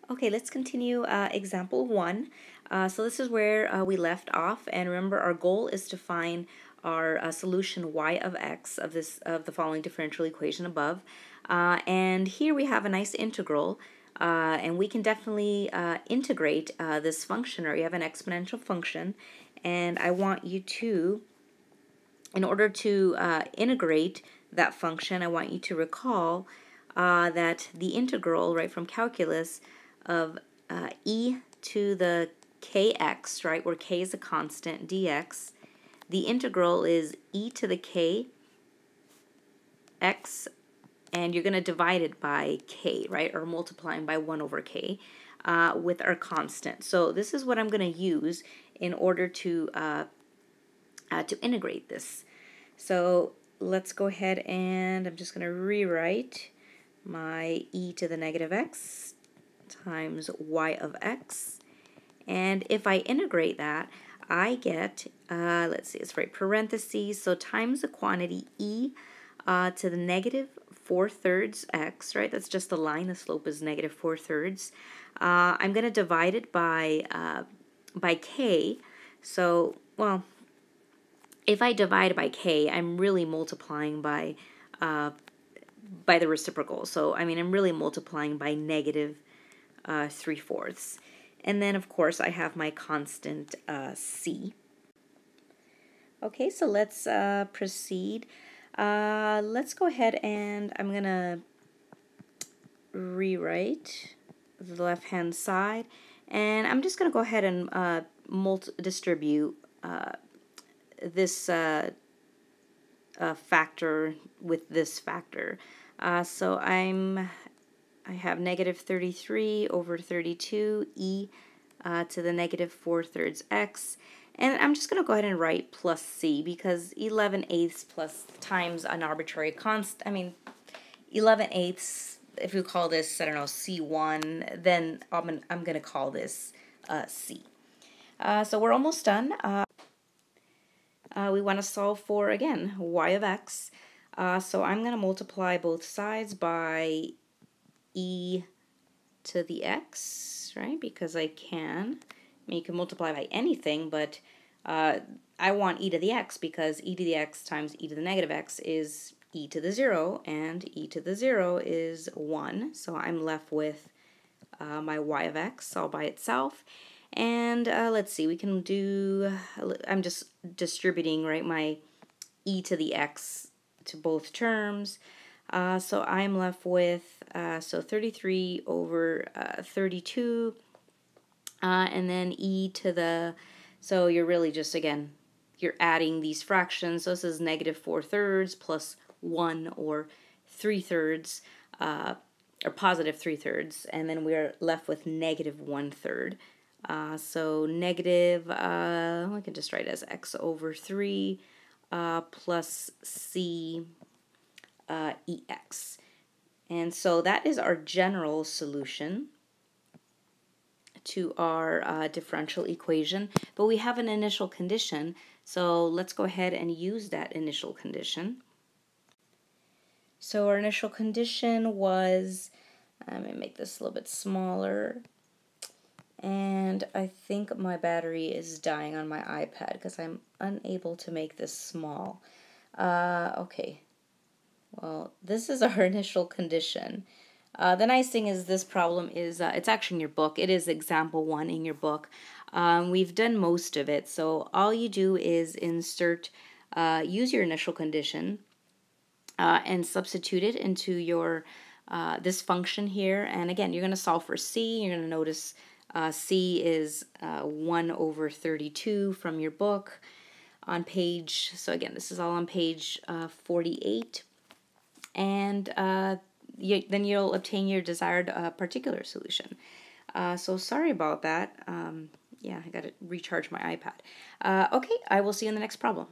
Okay, let's continue example 1. So this is where we left off, and remember our goal is to find our solution y of x of the following differential equation above. And here we have a nice integral, and we can definitely integrate this function, or you have an exponential function, and I want you to, in order to integrate that function, I want you to recall that the integral, right, from calculus of e to the kx, right, where k is a constant, dx, the integral is e to the k x, and you're going to divide it by k, right, or multiplying by 1 over k with our constant. So this is what I'm going to use in order to integrate this. So let's go ahead and I'm just going to rewrite my e to the negative x times y of x. And if I integrate that, I get, let's see, it's right, parentheses, so times the quantity e to the negative 4/3 x, right? That's just the line, the slope is negative 4/3. I'm going to divide it by k. So, well, if I divide by k, I'm really multiplying by the reciprocal. So, I mean, I'm really multiplying by negative 3/4. And then, of course, I have my constant c. Okay, so let's proceed. Let's go ahead and I'm going to rewrite the left-hand side. And I'm just going to go ahead and distribute this factor with this factor. So I have negative 33 over 32 e to the negative 4/3 x. And I'm just going to go ahead and write plus c, because 11/8 plus times an arbitrary constant, I mean, 11/8, if we call this, I don't know, c1, then I'm going to call this c. So we're almost done. We want to solve for, again, y of x. So I'm going to multiply both sides by e to the x, right? Because I can. I mean, you can multiply by anything, but I want e to the x because e to the x times e to the negative x is e to the 0, and e to the 0 is 1. So I'm left with my y of x all by itself. And let's see, we can do, I'm just distributing, right, my e to the x to both terms. So I'm left with, so 33 over 32, and then e to the, so you're really just, again, you're adding these fractions. So this is negative 4/3 plus 1 or 3/3, or positive 3/3, and then we're left with negative 1/3. So negative, I can just write as x over 3 plus c ex. And so that is our general solution to our differential equation, but we have an initial condition, so let's go ahead and use that initial condition. So our initial condition was, I'm going to make this a little bit smaller, and I think my battery is dying on my iPad because I'm unable to make this small. Okay. Well, this is our initial condition. The nice thing is this problem is, it's actually in your book. It is example 1 in your book. We've done most of it, so all you do is insert, use your initial condition and substitute it into your this function here. And again, you're going to solve for c. You're going to notice c is 1 over 32 from your book on page, so again, this is all on page 48. And then you'll obtain your desired particular solution. So sorry about that. Yeah, I got to recharge my iPad. Okay, I will see you in the next problem.